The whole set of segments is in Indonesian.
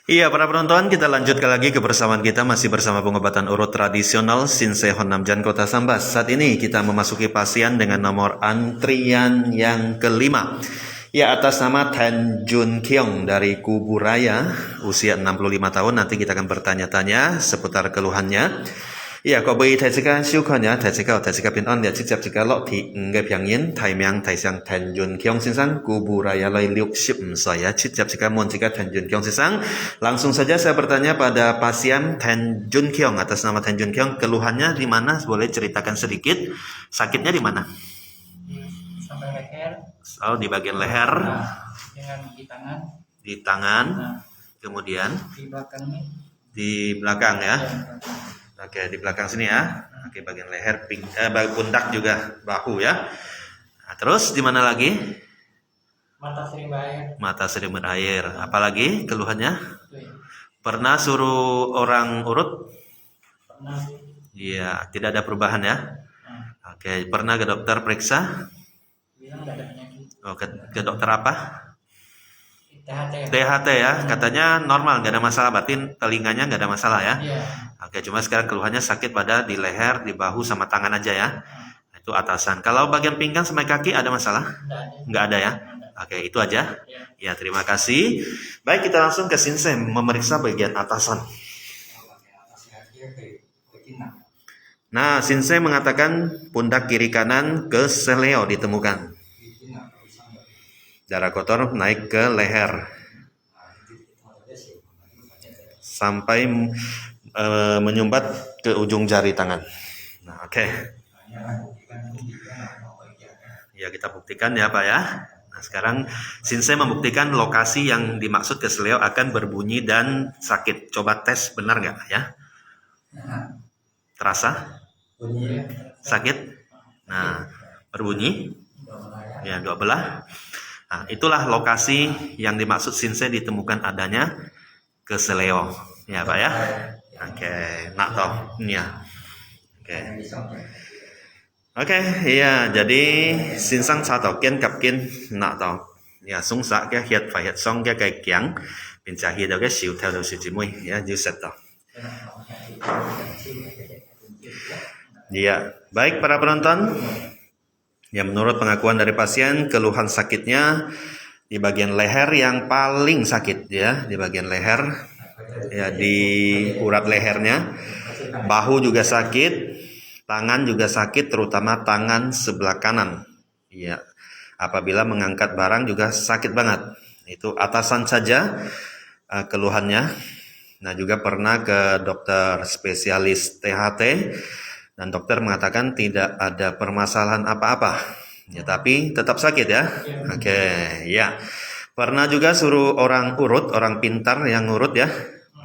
Iya, para penonton, kita lanjutkan lagi kebersamaan kita masih bersama pengobatan urut tradisional Sinsei Honnamjan Kota Sambas. Saat ini kita memasuki pasien dengan nomor antrian yang kelima. Ya, atas nama Tan Jun Kyung dari Kuburaya, usia 65 tahun. Nanti kita akan bertanya-tanya seputar keluhannya. Dạ, có bị thầy sĩ siêu khẩn nhá, thầy sĩ pin on ya 직접 제가 로티 응급병인 타이명 타이상 단준경 선생 Kuburaya Lai 60 ya 직접 제가 Montika Tanjunkyong 선생 langsung saja saya bertanya pada pasien Tanjunkyong atas nama Tanjunkyong keluhannya di mana boleh ceritakan sedikit sakitnya di mana? Sampai leher. Oh, di bagian leher. Dengan di tangan kemudian di belakang ini. Di belakang ya. Oke, di belakang sini ya. Oke, bagian leher, pundak juga, bahu ya. Nah, terus di mana lagi? Mata sering berair. Mata sering berair. Apalagi keluhannya? Pernah suruh orang urut? Pernah sih. Iya, tidak ada perubahan ya. Oke, pernah ke dokter periksa? Bilang nggak ada penyakit. Oh, ke dokter apa? THT. THT ya, katanya normal, nggak ada masalah, berarti telinganya nggak ada masalah ya. Iya. Oke, cuma sekarang keluhannya sakit pada di leher, di bahu sama tangan aja ya. Itu atasan. Kalau bagian pinggang sama kaki ada masalah? Nggak ada ya. Oke, itu aja. Ya, terima kasih. Baik, kita langsung ke Sinsei memeriksa bagian atasan. Nah, Sinsei mengatakan pundak kiri kanan ke seleo ditemukan. Darah kotor naik ke leher sampai menyumbat ke ujung jari tangan. Nah, oke. Ya, kita buktikan ya Pak ya. Nah, sekarang Sinsei membuktikan lokasi yang dimaksud ke seleo akan berbunyi dan sakit. Coba tes benar nggak ya? Terasa? Sakit? Nah, berbunyi? Ya, dua belah. Nah, itulah lokasi yang dimaksud Sinsei ditemukan adanya keseleo. Ya Pak ya. Oke, nak toh. Ya. Oke, iya, jadi Sinsang satu kian kapkin nak toh. Ya, sung sa cái hiệt phải hiệt xong cái kiang, bên trái hiệt cái xíu theo đầu xíu chỉ mui, ya, như set toh. Iya, baik para penonton. Ya, menurut pengakuan dari pasien, keluhan sakitnya di bagian leher yang paling sakit ya, di bagian leher, ya di urat lehernya, bahu juga sakit, tangan juga sakit, terutama tangan sebelah kanan. Ya, apabila mengangkat barang juga sakit banget. Itu atasan saja keluhannya. Nah, juga pernah ke dokter spesialis THT. Dan dokter mengatakan tidak ada permasalahan apa-apa. Ya, tapi tetap sakit ya. Oke, ya. Pernah juga suruh orang urut, orang pintar yang urut ya.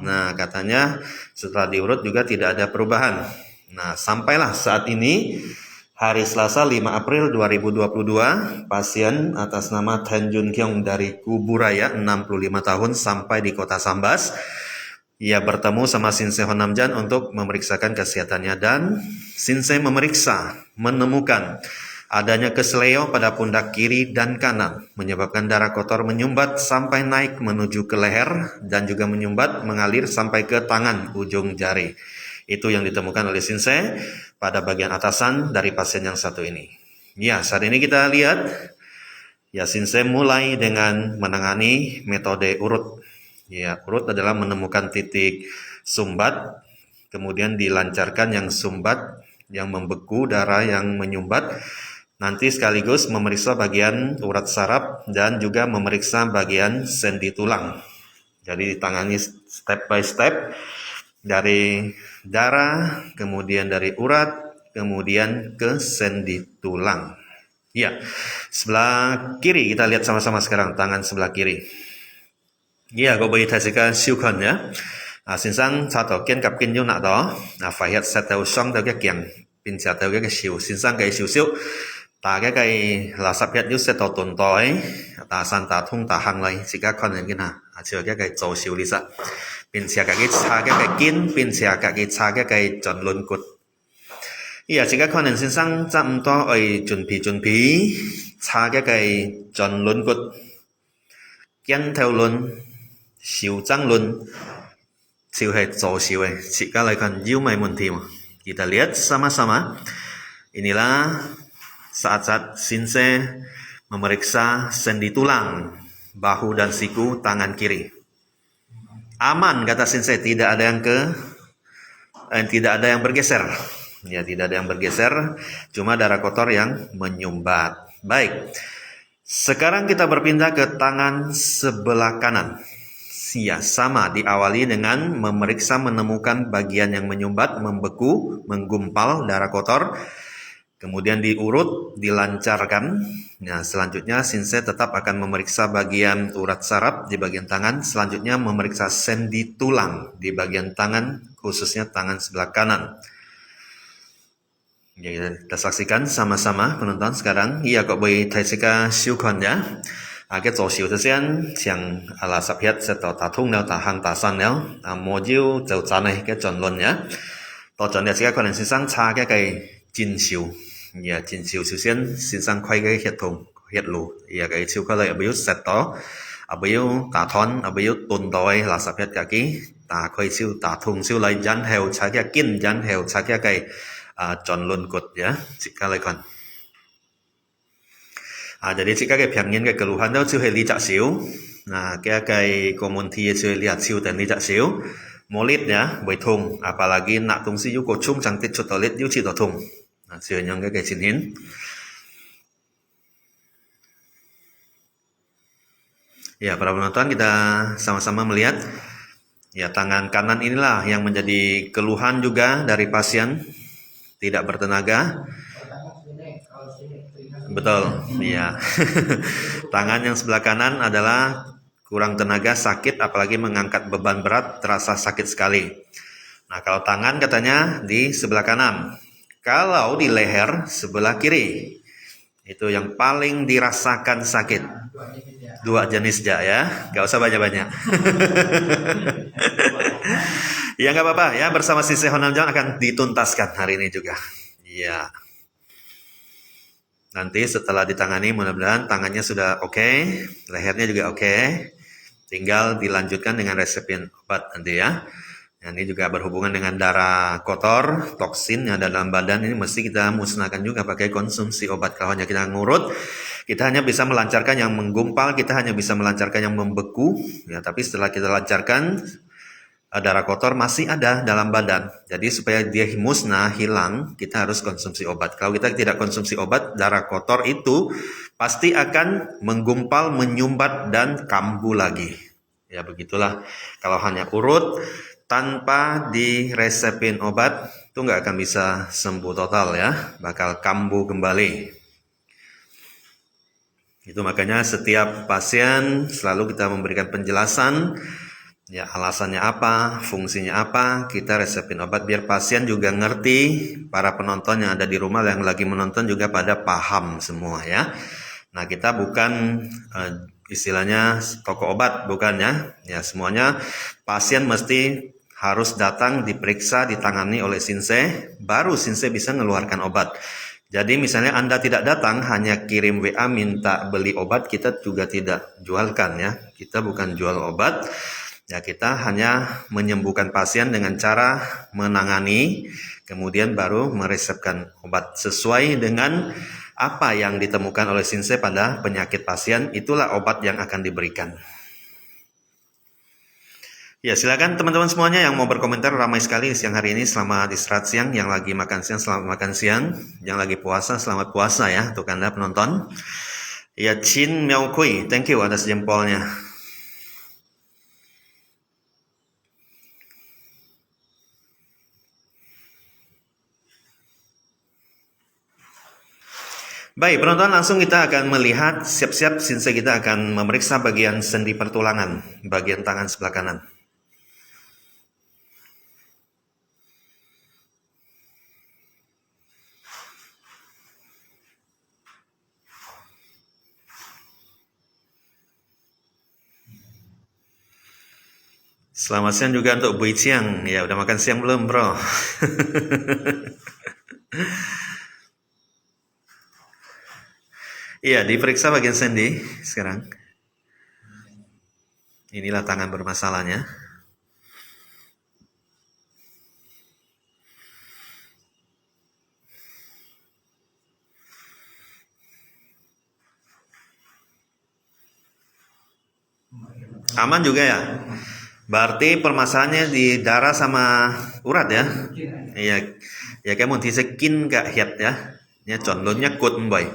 Nah, katanya setelah diurut juga tidak ada perubahan. Nah, sampailah saat ini hari Selasa 5 April 2022, pasien atas nama Tan Jun Kyung dari Kuburaya 65 tahun sampai di Kota Sambas. Ia bertemu sama Sinsei Honnamjan untuk memeriksakan kesehatannya dan Sinsei memeriksa, menemukan adanya keseleo pada pundak kiri dan kanan, menyebabkan darah kotor menyumbat sampai naik menuju ke leher dan juga menyumbat mengalir sampai ke tangan ujung jari. Itu yang ditemukan oleh Sinsei pada bagian atasan dari pasien yang satu ini. Ya, saat ini kita lihat, ya Sinsei mulai dengan menangani metode urut. Ya, urut adalah menemukan titik sumbat, kemudian dilancarkan yang sumbat, yang membeku, darah yang menyumbat. Nanti sekaligus memeriksa bagian urat saraf dan juga memeriksa bagian sendi tulang. Jadi ditangani step by step dari darah, kemudian dari urat, kemudian ke sendi tulang. Ya, sebelah kiri kita lihat sama-sama sekarang, tangan sebelah kiri. Dạ, cô bị thầy sĩ siêu khẩn nhé. Xin sang sao tổ kiến cặp kinh yêu nạ đó. Phải hiện sẽ tàu xong theo cái kiện. Bình sẽ theo cái xíu. Xin sang cái xíu xíu. Ta cái là sắp hiện yêu sẽ tổ tồn tối. Ta san ta thông ta hàng lại. Chỉ các con cái nào. Chưa cái dấu xíu lý sợ. Bình sẽ cái xa cái kiến. Bình sẽ cái xa cái tròn luân cột. Dạ, chỉ các con xin sang chậm to ở chuẩn phí. Xa cái tròn luân cột. Kiến theo luân. Xiu Zhang Lun, Xiu hai Zhou Xiu jika lakukan Jiu Mai Munti. Kita lihat sama-sama. Inilah saat-saat Sinse memeriksa sendi tulang, bahu dan siku tangan kiri. Aman kata Sinse, tidak ada yang bergeser. Ya, tidak ada yang bergeser, cuma darah kotor yang menyumbat. Baik. Sekarang kita berpindah ke tangan sebelah kanan. Ya, sama diawali dengan memeriksa menemukan bagian yang menyumbat, membeku, menggumpal darah kotor. Kemudian diurut, dilancarkan. Nah, selanjutnya Sinse tetap akan memeriksa bagian urat saraf di bagian tangan. Selanjutnya memeriksa sendi tulang di bagian tangan, khususnya tangan sebelah kanan. Ya, kita saksikan sama-sama penonton sekarang. Iya kok boleh taisika siukon ya. Cái chỗ xíu thời gian chẳng là sắp hết sẽ tỏ tả thông nào tả hàng tả sẵn nào mô diêu dầu trả này cái chuẩn luận nhá tỏ chuẩn để sẽ có nên xin sang xa cái chín xíu nhà chín xíu xíu xin sang khoai cái hiệt thùng hiệt lù nhà cái xíu có lợi ở biểu sẽ tỏ ở biểu tả thon ở biểu tuần đôi là sắp hết cả ký tả khoai xíu tả thùng xíu lấy dán heo trái cái kinh dán heo trái cái chuẩn luận cột nhá chỉ cái lợi còn jadi jika pengen keluhan itu sudah licak siu, nah komuniti sudah lihat siu dan licak siu, molit ya, thùng, apalagi nak tung siu kocung cantik cotolit yu chỉ thùng, nah siu yang sinin. Ya, para penonton kita sama-sama melihat, ya tangan kanan inilah yang menjadi keluhan juga dari pasien tidak bertenaga. Betul, iya. Tangan yang sebelah kanan adalah kurang tenaga, sakit, apalagi mengangkat beban berat, terasa sakit sekali. Nah, kalau tangan katanya di sebelah kanan. Kalau di leher sebelah kiri, itu yang paling dirasakan sakit. Dua jenis ya, gak usah banyak-banyak. Ya nggak apa-apa, ya bersama Sinse Honamjang akan dituntaskan hari ini juga. Iya. Nanti setelah ditangani mudah-mudahan tangannya sudah oke, lehernya juga oke. Tinggal dilanjutkan dengan resepin obat nanti ya. Ini juga berhubungan dengan darah kotor, toksin yang ada dalam badan ini mesti kita musnahkan juga pakai konsumsi obat. Kalau hanya kita ngurut, kita hanya bisa melancarkan yang menggumpal, kita hanya bisa melancarkan yang membeku. Ya, tapi setelah kita lancarkan, darah kotor masih ada dalam badan. Jadi supaya dia musnah, hilang, kita harus konsumsi obat. Kalau kita tidak konsumsi obat, darah kotor itu pasti akan menggumpal, menyumbat, dan kambuh lagi. Ya begitulah. Kalau hanya urut, tanpa diresepin obat, itu nggak akan bisa sembuh total ya. Bakal kambuh kembali. Itu makanya setiap pasien selalu kita memberikan penjelasan, ya alasannya apa, fungsinya apa, kita resepin obat biar pasien juga ngerti, para penonton yang ada di rumah yang lagi menonton juga pada paham semua ya. Nah kita bukan istilahnya toko obat, bukan ya. Ya semuanya pasien mesti harus datang, diperiksa, ditangani oleh Sinse, baru Sinse bisa mengeluarkan obat. Jadi misalnya Anda tidak datang, hanya kirim WA minta beli obat, kita juga tidak jualkan ya. Kita bukan jual obat. Ya, kita hanya menyembuhkan pasien dengan cara menangani, kemudian baru meresepkan obat sesuai dengan apa yang ditemukan oleh Sinse pada penyakit pasien, itulah obat yang akan diberikan. Ya, silakan teman-teman semuanya yang mau berkomentar, ramai sekali siang hari ini. Selamat istirahat siang, yang lagi makan siang selamat makan siang, yang lagi puasa selamat puasa ya untuk Anda penonton. Ya, Chin Miao Kui, thank you atas jempolnya. Baik, penonton, langsung kita akan melihat, siap-siap Sinse kita akan memeriksa bagian sendi pertulangan, bagian tangan sebelah kanan. Selamat siang juga untuk Bu Iciang. Ya, udah makan siang belum, bro? Iya, diperiksa bagian sendi sekarang. Inilah tangan bermasalahnya. Aman juga ya. Berarti permasalahannya di darah sama urat ya. Iya. Ya kayak mau disekin gak hiat ya. Ya contohnya kut boy.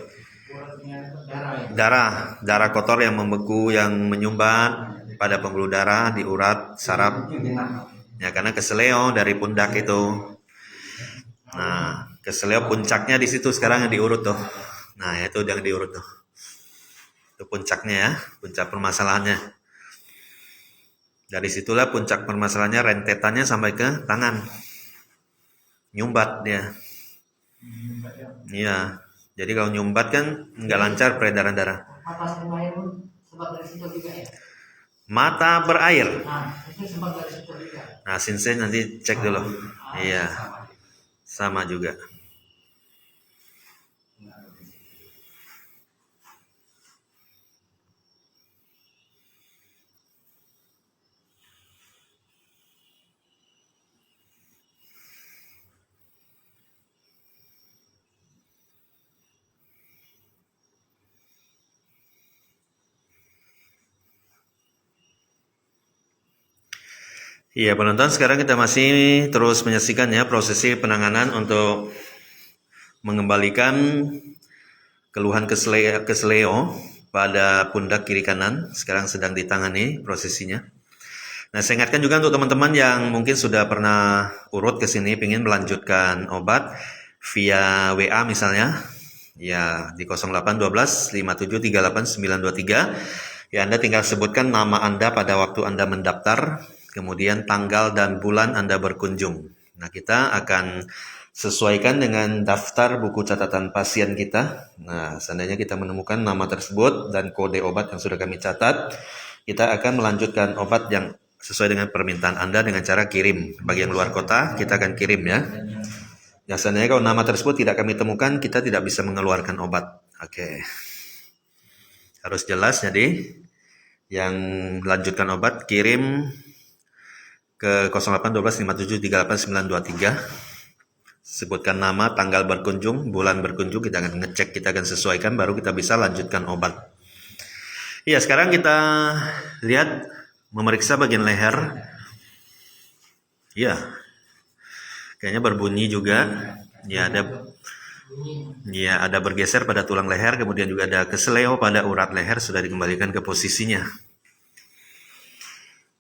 Darah kotor yang membeku, yang menyumbat pada pembuluh darah di urat saraf. Ya karena keseleo dari pundak itu. Nah, keseleo puncaknya di situ sekarang yang diurut tuh. Nah, itu yang diurut tuh. Itu puncaknya ya, puncak permasalahannya. Dari situlah puncak permasalahannya rentetannya sampai ke tangan. Nyumbat dia. Iya. Jadi kalau nyumbat kan nggak lancar peredaran darah. Mata sering bahaya pun sebab dari situ juga ya. Mata berair. Nah, itu sebab dari situ juga. Nah, Sensei nanti cek dulu. Iya. Sama juga. Iya penonton, sekarang kita masih terus menyaksikan ya prosesi penanganan untuk mengembalikan keluhan kesleo pada pundak kiri kanan. Sekarang sedang ditangani prosesinya. Nah, saya ingatkan juga untuk teman-teman yang mungkin sudah pernah urut ke sini, ingin melanjutkan obat via WA misalnya, ya di 0812 5738 923. Ya, Anda tinggal sebutkan nama Anda pada waktu Anda mendaftar, kemudian tanggal dan bulan Anda berkunjung. Nah, kita akan sesuaikan dengan daftar buku catatan pasien kita. Nah, seandainya kita menemukan nama tersebut dan kode obat yang sudah kami catat, kita akan melanjutkan obat yang sesuai dengan permintaan Anda dengan cara kirim. Bagi yang luar kota, kita akan kirim ya. Ya, seandainya kalau nama tersebut tidak kami temukan, kita tidak bisa mengeluarkan obat. Oke. Harus jelas, jadi yang lanjutkan obat kirim ke 08125738 923. Sebutkan nama, tanggal berkunjung, bulan berkunjung, kita akan ngecek, kita akan sesuaikan, baru kita bisa lanjutkan obat. Iya, sekarang kita lihat memeriksa bagian leher. Iya, kayaknya berbunyi juga. Ya ada bergeser pada tulang leher, kemudian juga ada keseleo pada urat leher sudah dikembalikan ke posisinya.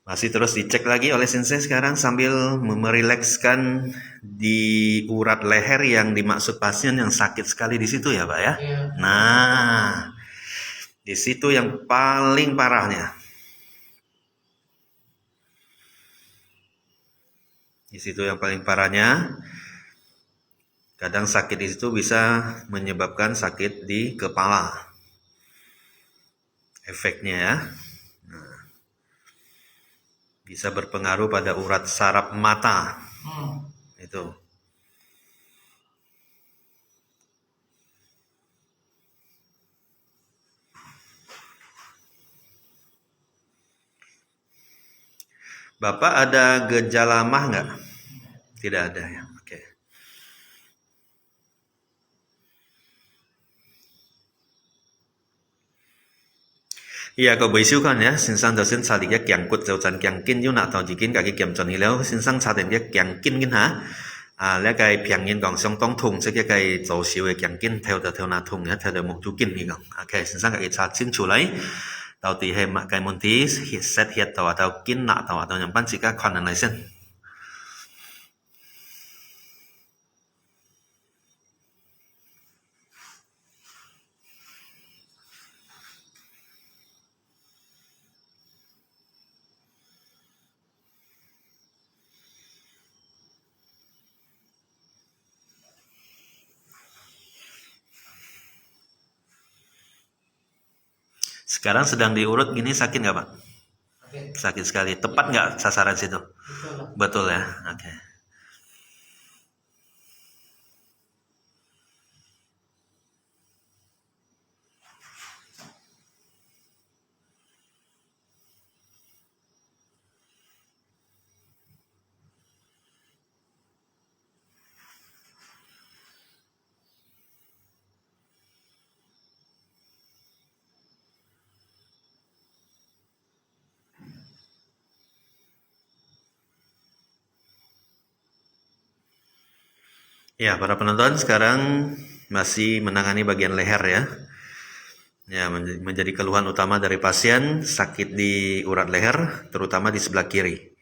Masih terus dicek lagi oleh Sensei sekarang sambil memerilekskan di urat leher yang dimaksud pasien yang sakit sekali di situ ya, Pak ya. Nah, di situ yang paling parahnya. Di situ yang paling parahnya. Kadang sakit di situ bisa menyebabkan sakit di kepala. Efeknya ya. Nah, bisa berpengaruh pada urat saraf mata. Itu. Bapak ada gejala mah nggak? Tidak ada ya. Oke. Iya, có buổi siêu con nhé, xin sang đầu xin chào thì cái kẹng cột dầu trần kẹng kinh yêu nạ tàu chỉ kinh cả cái kiểm trần hi léo xin sang chào đến cái kẹng kinh kinh hả? Lẽ cái phiền nhiên còn xong tông thùng sẽ cái dầu siêu cái kẹng kinh theo nạ thùng nhé, theo được một chú kinh gì còn. Ok, xin sang cái chào xin chủ lấy. Tàu thì hệ mà cái môn tí set hiện tàu kinh nạ tàu nhằm ban chỉ các con này xin. Sekarang sedang diurut gini sakit nggak Pak? Sakit sekali. Tepat nggak sasaran situ? Betul ya. Oke. Ya, para penonton sekarang masih menangani bagian leher ya. Ya, menjadi keluhan utama dari pasien sakit di urat leher, terutama di sebelah kiri.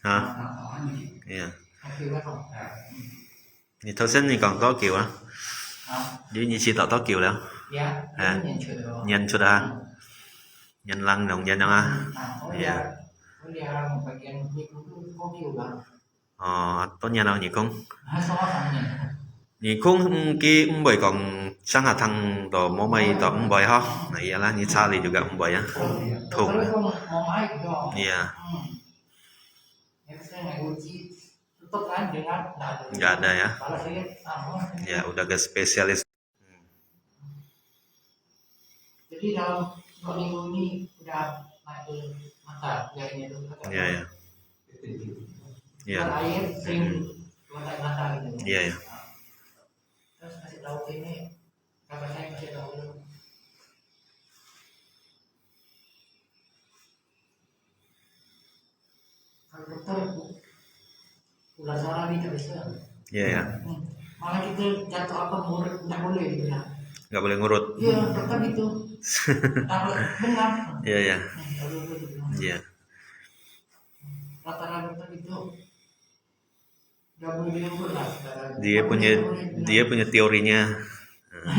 Hả? Dạ. Oke, welcome. Thì thôi xin thì còn có kiểu á. Dưới như chỉ tạo kiểu đâu. Ya, À. ini yang kedua. Nhân sudah ha. Nhân lăng đồng nhân ha. Oh Iya. dia bagian itu kopi bang. Tốt nhân đâu nhỉ không? Sama samanya. Nhỉ không ki bởi còn sang hạt thằng đồ mô mây tỏ bởi ha. Này là như cha thì juga bởi á. Thùng. Kalau mau main dong. Iya. Yang saya nggak uji tutup kan dengan Nggak ada ya. kalau saya Ya udah ke spesialis. jadi dalam 2 minggu ini udah naik mata jarinya itu. Iya ya. Iya. Air sering mata gitu. Iya ya. Terus kasih tahu ini kakak saya kasih tahu dulu. Kalau dokter udah salah nih nggak bisa. Iya ya. Malah kita jatuh apa murid nggak boleh gitu ya. Nggak boleh ngurut. Iya dokter gitu. Kalau benar. Iya ya. Kalau gitu. Iya. Rata-rata dokter itu nggak boleh diukur lah. Dia punya teorinya.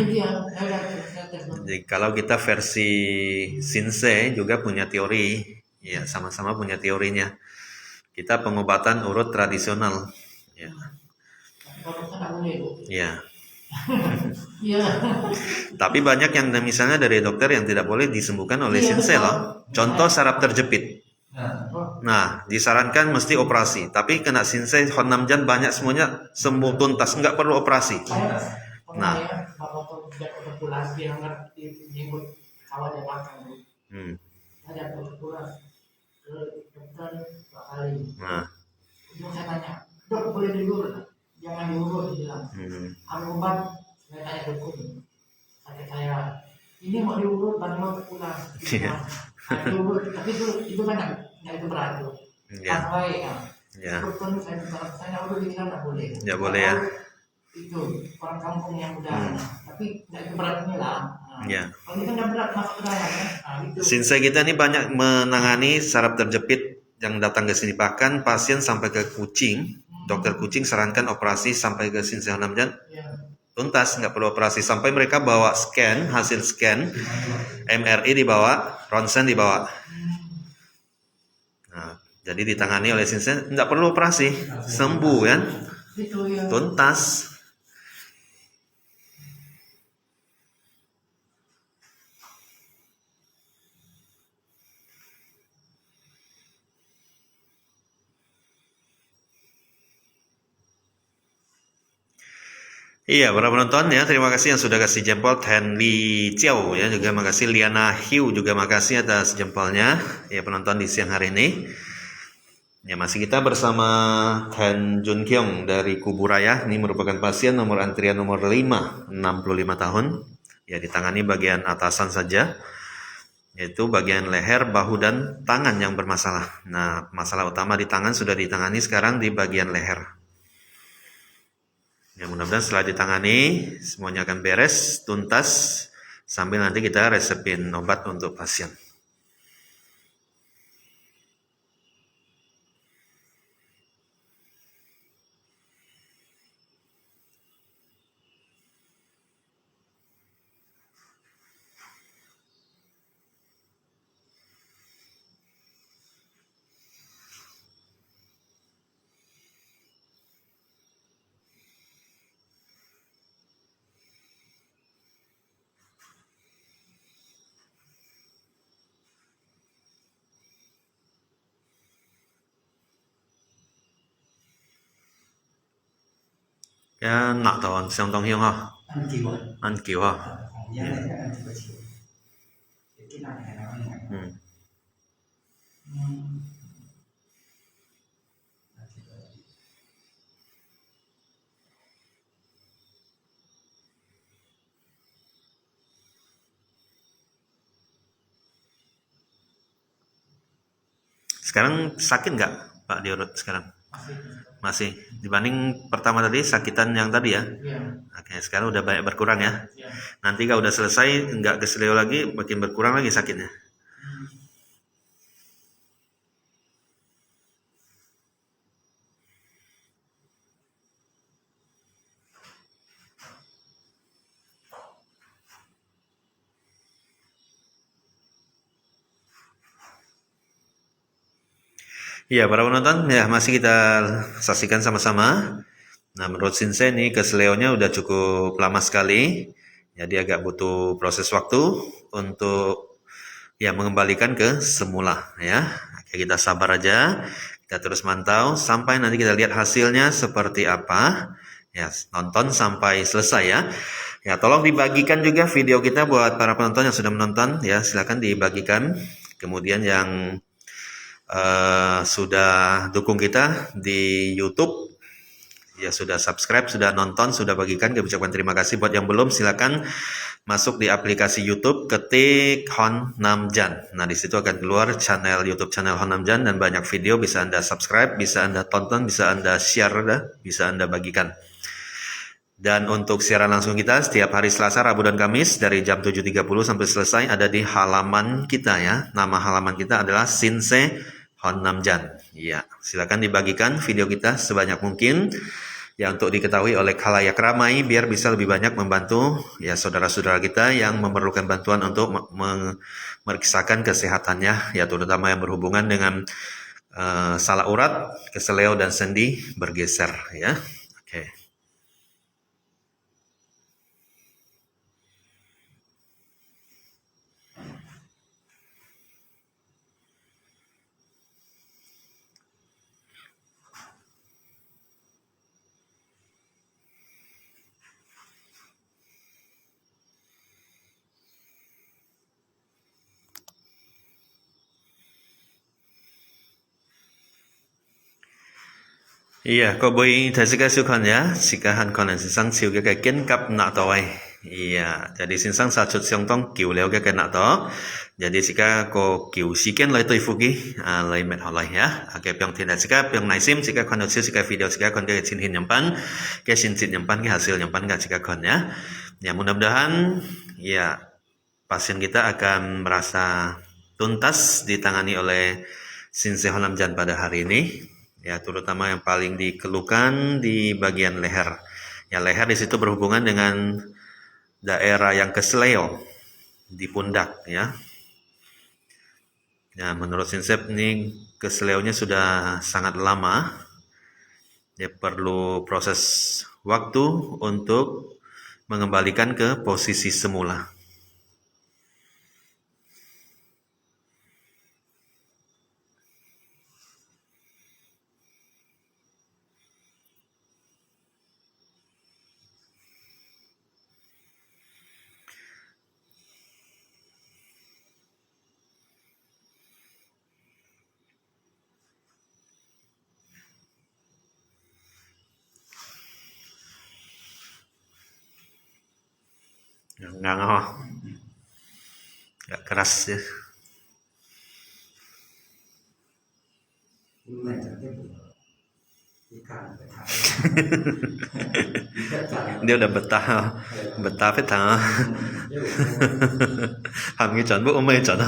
Iya, saya tes. Jadi kalau kita versi Shinsei juga punya teori, ya sama-sama punya teorinya. Kita pengobatan urut tradisional, ya. Kalau dokter nggak boleh. Ya. Iya. Tapi banyak yang misalnya dari dokter yang tidak boleh disembuhkan oleh Shinsei loh. Contoh saraf terjepit. Nah, disarankan mesti operasi. Tapi kena Shinsei Honamjan banyak semuanya sembuh tuntas, nggak perlu operasi. Nah, bapak pulas dia ngerti nyebut kawan yang makan. Ada pulas ke dokter 2 kali. Nah, Itu saya tanya, dok boleh diurut? Jangan diurut, dia bilang. Ambil obat, saya tanya dukun. Sakit saya, ini mau diurut, baru mau pulas. Diurut, tapi itu kan nggak itu berat tuh. Pakai ya. Dukun saya urut ini kan nggak boleh. Nggak boleh ya. Itu orang kampung yang udah, tapi nggak itu beratnya lah. Ya. Kalau ini kan nggak berat masuk ke dalam ya. Itu. Shinsei kita ini banyak menangani saraf terjepit yang datang ke sini, bahkan pasien sampai ke kucing. Dokter kucing sarankan operasi sampai ke Shinsei Honamjan. Tuntas, nggak perlu operasi. Sampai mereka bawa scan, hasil scan, MRI dibawa, ronsen dibawa. Nah, jadi ditangani oleh Shinsei, nggak perlu operasi, sembuh kan? Tuntas. Iya, para penonton ya, terima kasih yang sudah kasih jempol. Henry Chiao ya, juga makasih. Liana Hiu juga makasih atas jempolnya ya penonton di siang hari ini. Ya, masih kita bersama Tan Jun Kyung dari Kuburaya. Ini merupakan pasien nomor antrian nomor 5, 65 tahun. Ya, ditangani bagian atasan saja, yaitu bagian leher, bahu, dan tangan yang bermasalah. Nah, masalah utama di tangan sudah ditangani, sekarang di bagian leher. Ya, mudah-mudahan setelah ditangani semuanya akan beres, tuntas, sambil nanti kita resepin obat untuk pasien. Ya nak tahu siang tong hiong ha, ăn kiểu à? an kiu ha. Còn giá này chắc ăn chỉ có chiều. Cái này nó ăn này. Hmm. Sekarang sakit nggak Pak di urut sekarang? Masih. Masih. Dibanding pertama tadi sakitan yang tadi ya? Iya. Oke, sekarang udah banyak berkurang ya. Iya. Nanti kalau udah selesai nggak keseleo lagi, makin berkurang lagi sakitnya. Iya, para penonton, ya masih kita saksikan sama-sama. Nah, menurut Shinsei nih keseleonya udah cukup lama sekali. Jadi agak butuh proses waktu untuk ya mengembalikan ke semula ya. Oke, kita sabar aja. Kita terus mantau sampai nanti kita lihat hasilnya seperti apa. Ya, nonton sampai selesai ya. Ya, tolong dibagikan juga video kita buat para penonton yang sudah menonton ya. Silakan dibagikan. Kemudian yang sudah dukung kita di YouTube, ya sudah subscribe, sudah nonton, sudah bagikan, kami ucapkan terima kasih. Buat yang belum, silakan masuk di aplikasi YouTube, ketik Hon Namjan. Nah, di situ akan keluar channel YouTube channel Hon Namjan dan banyak video bisa Anda subscribe, bisa Anda tonton, bisa Anda share, bisa Anda bagikan. Dan untuk siaran langsung kita setiap hari Selasa, Rabu, dan Kamis dari jam 7.30 sampai selesai ada di halaman kita ya. Nama halaman kita adalah Shinsei Hon Namjan. Ya, silakan dibagikan video kita sebanyak mungkin ya untuk diketahui oleh khalayak ramai biar bisa lebih banyak membantu ya saudara-saudara kita yang memerlukan bantuan untuk memeriksakan kesehatannya ya terutama yang berhubungan dengan salah urat, keseleo dan sendi bergeser ya. Oke. Iya, có buổi thầy sẽ siêu con ya, jika han kon sinsang siêu cái kiến cấp nạ toy. Iya, jadi sinsang satu siang tong kiu leo cái nạ to. Jadi jika ko kiu siken lai tôi fugi, lai met halai ya. Oke, piang tidak jika piang naisim jika kon hasil jika video jika kon ke sin hin nyampan, ke sin sin nyampan ke hasil nyampan nggak jika kon ya. Ya mudah-mudahan ya pasien kita akan merasa tuntas ditangani oleh Shinsei Hon Namjan pada hari ini. Ya, terutama yang paling dikeluhkan di bagian leher. Ya, leher di situ berhubungan dengan daerah yang keseleo di pundak ya. Ya, menurut Shinsei ini keseleonya sudah sangat lama. Ya, perlu proses waktu untuk mengembalikan ke posisi semula. Nggak ngah, nggak keras ya. Nhưng mà chẳng tiếp thì càng phải thả. Dia udah betah, betah betah. Hamgi John bu, umay John.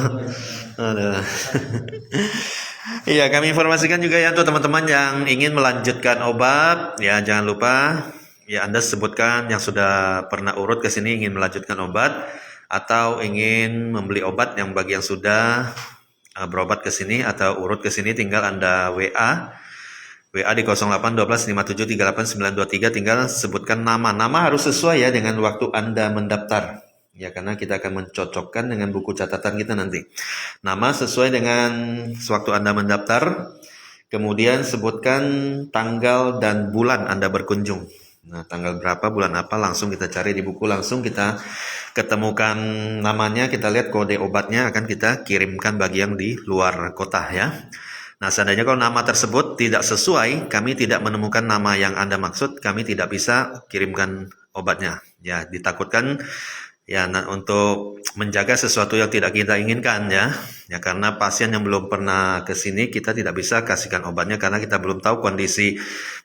Iya, kami informasikan juga ya untuk teman-teman yang ingin melanjutkan obat, ya jangan lupa ya Anda sebutkan yang sudah pernah urut ke sini ingin melanjutkan obat atau ingin membeli obat yang bagi yang sudah berobat ke sini atau urut ke sini tinggal Anda WA di 081257389923 tinggal sebutkan nama. Nama harus sesuai ya dengan waktu Anda mendaftar. Ya karena kita akan mencocokkan dengan buku catatan kita nanti. Nama sesuai dengan sewaktu Anda mendaftar. Kemudian sebutkan tanggal dan bulan Anda berkunjung. Nah, tanggal berapa, bulan apa, langsung kita cari di buku, langsung kita ketemukan namanya, kita lihat kode obatnya, akan kita kirimkan bagi yang di luar kota ya. Nah, seandainya kalau nama tersebut tidak sesuai, kami tidak menemukan nama yang Anda maksud, kami tidak bisa kirimkan obatnya. Ya, ditakutkan ya untuk menjaga sesuatu yang tidak kita inginkan ya. Ya, karena pasien yang belum pernah ke sini kita tidak bisa kasihkan obatnya karena kita belum tahu kondisi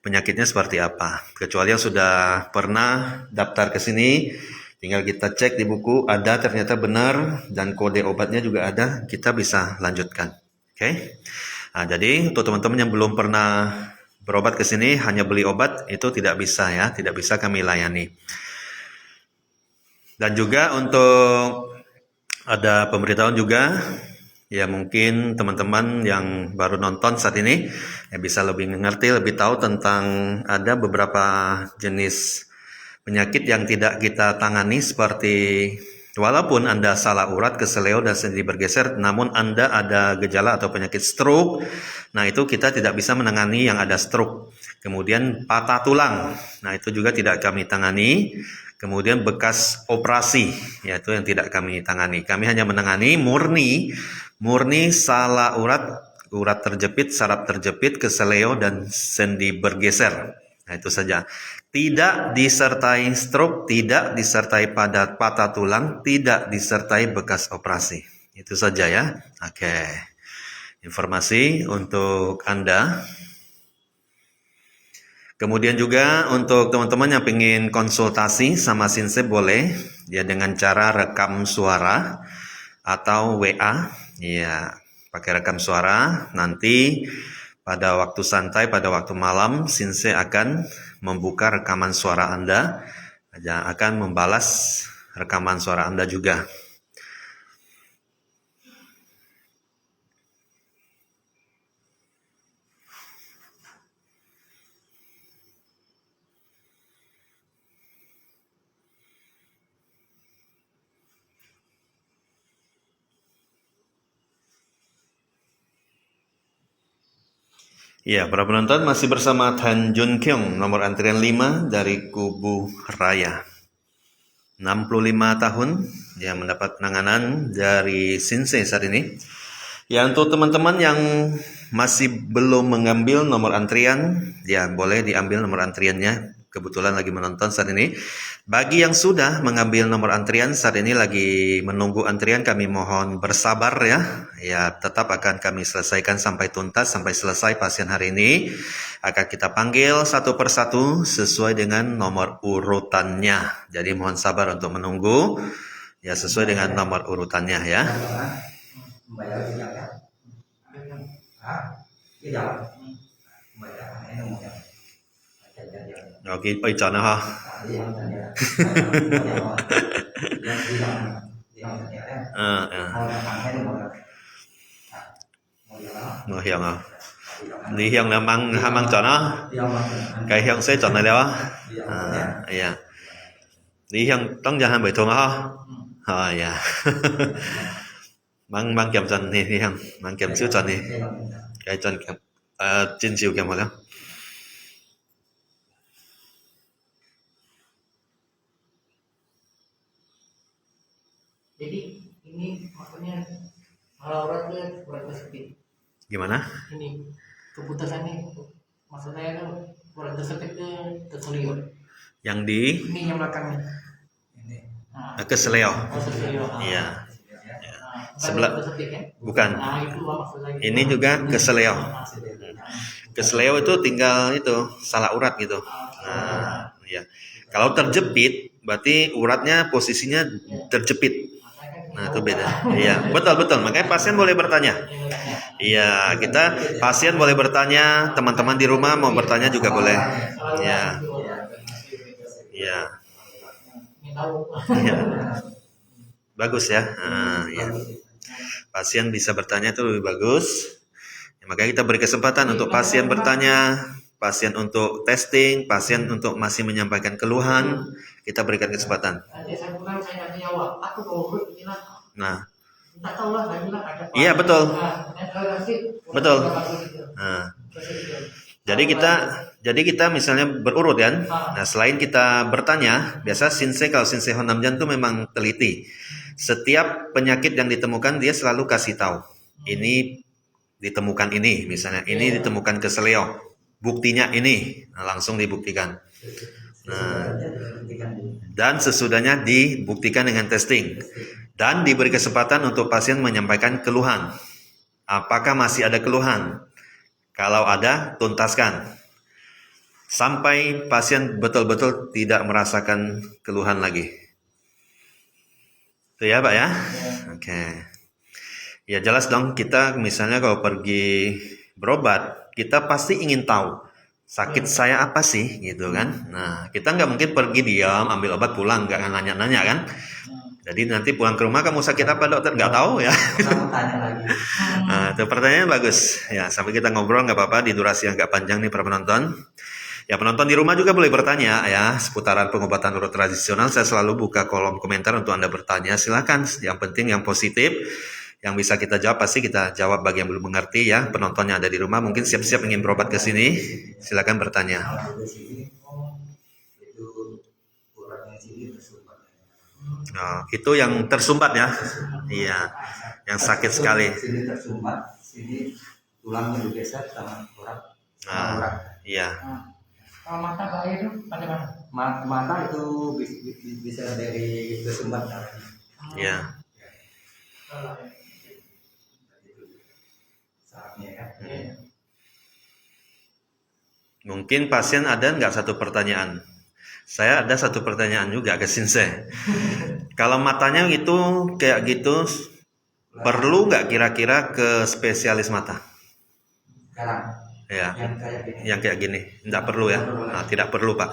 penyakitnya seperti apa. Kecuali yang sudah pernah daftar ke sini, tinggal kita cek di buku ada ternyata benar dan kode obatnya juga ada, kita bisa lanjutkan. Oke. Nah, jadi untuk teman-teman yang belum pernah berobat ke sini hanya beli obat itu tidak bisa ya, tidak bisa kami layani. Dan juga untuk ada pemberitahuan juga, ya mungkin teman-teman yang baru nonton saat ini ya bisa lebih mengerti, lebih tahu tentang ada beberapa jenis penyakit yang tidak kita tangani seperti walaupun Anda salah urat, keseleo dan sendi bergeser, namun Anda ada gejala atau penyakit stroke, nah itu kita tidak bisa menangani yang ada stroke. Kemudian patah tulang, nah itu juga tidak kami tangani. Kemudian bekas operasi, yaitu yang tidak kami tangani. Kami hanya menangani murni salah urat terjepit, saraf terjepit, keseleo dan sendi bergeser. Nah, itu saja. Tidak disertai stroke, tidak disertai patah tulang, tidak disertai bekas operasi. Itu saja ya. Oke. Informasi untuk Anda. Kemudian juga untuk teman-teman yang ingin konsultasi sama Sinse boleh ya dengan cara rekam suara atau WA ya, pakai rekam suara. Nanti pada waktu santai, pada waktu malam Sinse akan membuka rekaman suara Anda dan akan membalas rekaman suara Anda juga. Ya, para penonton masih bersama Tan Jun Kyung, nomor antrian 5 dari Kubu Raya. 65 tahun, dia mendapat penanganan dari Sinse saat ini. Ya, untuk teman-teman yang masih belum mengambil nomor antrian, ya boleh diambil nomor antriannya. Kebetulan lagi menonton saat ini. Bagi yang sudah mengambil nomor antrian saat ini lagi menunggu antrian, kami mohon bersabar ya. Ya, tetap akan kami selesaikan sampai tuntas, sampai selesai pasien hari ini. Akan kita panggil satu persatu sesuai dengan nomor urutannya. Jadi mohon sabar untuk menunggu. Ya, sesuai dengan nomor urutannya ya. Oke, bây giờ nó ha. Nó hiện à. Lý hiện là mang mang chọn á. Cái hiện sẽ chọn này đâu á. Dạ. Lý hiệnต้องจะให้ไปทวงอ่ะdạ. Mang kèm chọn thì hiện, mang kèm siêu chọn thì. Cái chọn kèm trên siêu kèm rồi đó. Jadi ini maksudnya kalau urat tersepit. Gimana? Ini keputusannya maksudnya itu urat tersepit ke terseliur. Yang di? Ini yang belakangnya. Keseleo. Keseleo. Iya. Sebelah tersepit kan? Bukan. Nah, itu maksudnya. Ini juga keseleo. Keseleo itu tinggal itu salah urat gitu. Nah, ya. Kalau terjepit berarti uratnya posisinya terjepit. Nah, itu beda. Iya, betul. Makanya pasien boleh bertanya. Iya, pasien boleh bertanya, teman-teman di rumah mau bertanya juga boleh. Iya. Iya. Iya. Bagus ya. Ya. Pasien bisa bertanya itu lebih bagus. Ya, makanya kita beri kesempatan untuk pasien bertanya, pasien untuk testing, pasien untuk masih menyampaikan keluhan, kita berikan kesempatan. Nah, iya betul. Betul. Nah, Jadi kita misalnya berurut kan. Nah, selain kita bertanya, biasa Shinsei kalau Shinsei Honamjan tuh memang teliti. Setiap penyakit yang ditemukan dia selalu kasih tahu. Ini ditemukan ini, misalnya ini ditemukan keseleo. Buktinya ini, nah, langsung dibuktikan. Nah, dan sesudahnya dibuktikan dengan testing. Dan diberi kesempatan untuk pasien menyampaikan keluhan. Apakah masih ada keluhan? Kalau ada, tuntaskan. Sampai pasien betul-betul tidak merasakan keluhan lagi. Itu ya Pak ya? Oke. Ya jelas dong, kita misalnya kalau pergi berobat, kita pasti ingin tahu sakit saya apa sih gitu kan. Nah, kita nggak mungkin pergi diam, ambil obat pulang, nggak akan nanya-nanya kan. Jadi nanti pulang ke rumah, kamu sakit apa dokter? Nggak tahu ya. Tanya lagi. Nah, itu pertanyaan bagus. Ya, sampai kita ngobrol nggak apa-apa di durasi yang nggak panjang nih para penonton. Ya, penonton di rumah juga boleh bertanya ya seputaran pengobatan urut tradisional. Saya selalu buka kolom komentar untuk Anda bertanya. Silakan. Yang penting yang positif, yang bisa kita jawab pasti kita jawab. Bagi yang belum mengerti ya, penonton yang ada di rumah mungkin siap-siap ingin berobat ke sini. Silakan bertanya. Kalau di sini itu uratnya sini tersumbat. Oh, itu yang tersumbat ya? Iya, yang sakit sekali. Sini tersumbat, sini tulangnya digeser sama urat. Nah, iya. Kalau mata bahaya itu pada mana? Mata itu bisa dari tersumbat. Iya. Saatnya kan. Mungkin pasien ada nggak satu pertanyaan? Saya ada satu pertanyaan juga ke Shinsei. Kalau matanya itu kayak gitu, perlu nggak kira-kira ke spesialis mata? Sekarang Ya, yang kayak gini. yang kayak gini, nggak perlu ya? Nah, tidak perlu Pak.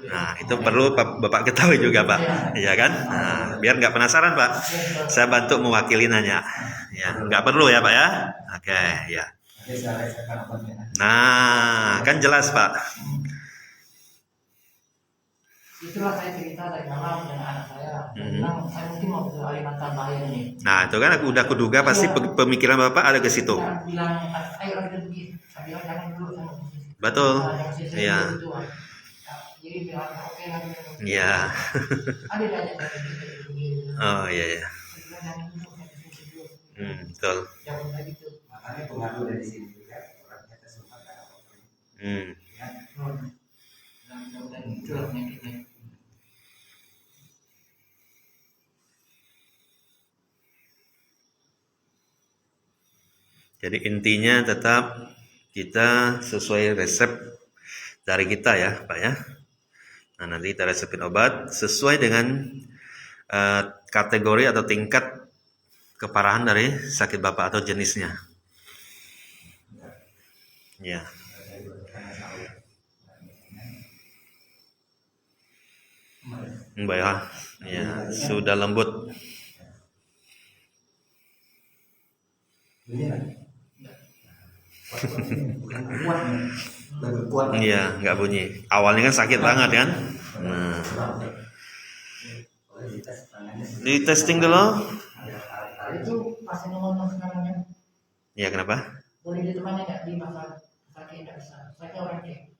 Nah, itu perlu Bapak ketahui juga Pak, iya kan? Nah, biar nggak penasaran Pak, saya bantu mewakili nanya. Ya, nggak perlu ya Pak ya? Oke, ya. Nanti saya rasakan obatnya. Nah, kan jelas Pak. Itulah saya cerita dari malam dengan anak saya. Saya bilang saya mungkin mau ke Kalimantan bahaya ini. Nah, itu kan aku udah kuduga pasti pemikiran Bapak ada ke situ. Saya bilang ayo lagi pergi. Saya bilang jangan dulu saya mau pergi. Betul. Jangan sih, saya Iya. dulu gitu. Jadi bilang oke lagi. Iya. Ada banyak dari gitu. Oh iya ya. Saya bilang jangan dulu saya pergi dulu. Betul. Jangan lagi gitu. Makanya pengaruh dari sini juga uratnya tersumbat karena apa? Ya. Dan itulah penyakitnya. Jadi intinya tetap kita sesuai resep dari kita ya, Pak ya. Nah, nanti kita resepin obat sesuai dengan kategori atau tingkat keparahan dari sakit Bapak atau jenisnya. Ya. Mbak ya. Ya, sudah lembut. Ini kan bukan kuat nih, baru kuat. Iya, nggak bunyi. Awalnya kan sakit banget kan. Nah, di testing dulu. Itu pasien ngomong sekarang kan. Ya kenapa? Boleh ditemani nggak di pasar kaki nggak bisa. Saya orang cek.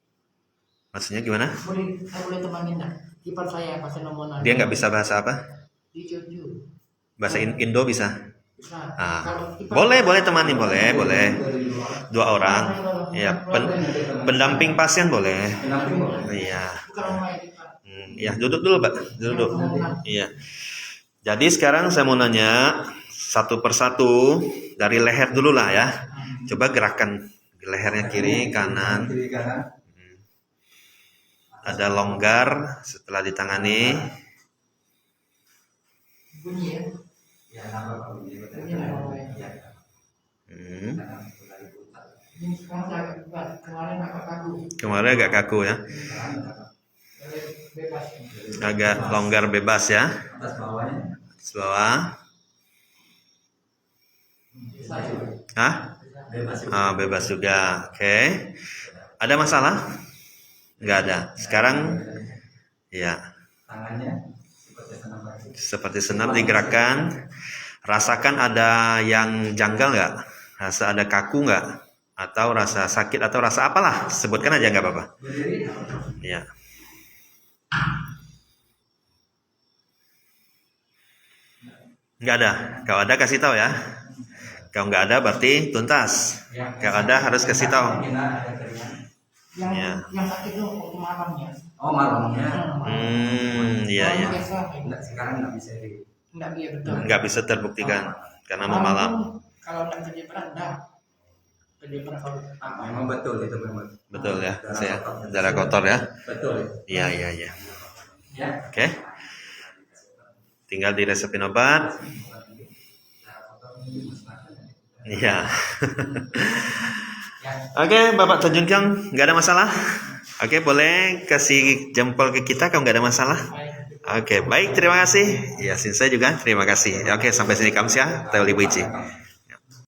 Maksudnya gimana? Saya boleh temani nggak? Kipan saya pasien ngomong. Dia nggak bisa bahasa apa? Di Jogja. Bahasa Indo bisa. Bisa. Ah, boleh temani, boleh. Dua orang. Ya, pendamping pasien boleh. Iya. Bukan orang lain. Ya, duduk dulu, Pak. Duduk. Iya. Jadi sekarang saya mau nanya satu persatu dari leher dulu lah ya. Coba gerakan lehernya kiri, kanan. Kiri kanan. Ada longgar setelah ditangani. Bunyi ya. Ya, apa Bunyi apa ya? Ini sekarang saya agak berat. Kemarin agak kaku. Kemarin agak kaku ya. Bebas. Agak longgar bebas ya. Atas bawahnya. Atas bawah. Bisa. Hah? Bebas. Bebas juga. Oke. Ada masalah? Nggak ada. Sekarang ya Tangannya seperti senam lagi. seperti senam digerakkan. Rasakan ada yang janggal nggak? Rasa ada kaku nggak? atau rasa sakit atau rasa apalah, sebutkan aja nggak apa-apa. Berdiri. Ya. Nggak ada. Kalau ada kasih tahu ya. Kalau nggak ada berarti tuntas. Kalau ada harus kasih tahu. Ya. Yang sakit itu waktu malamnya. Oh malamnya. Iya ya. Enggak, sekarang nggak bisa di. Enggak, iya betul. Nggak bisa terbuktikan karena mau malam. Kalau enggak kerja berat, enggak. Kerja berat kalau Memang betul itu memang. Betul ya. Saya darah kotor ya. Betul. Iya iya iya. Ya. Oke. Tinggal diresepin obat. Iya. Oke, Bapak Tanjung Kyong, nggak ada masalah. Oke, boleh kasih jempol ke kita kalau nggak ada masalah. Oke, baik, terima kasih. Ya, saya juga terima kasih. Oke, sampai sini Kamsia, Tel Ibu Ici.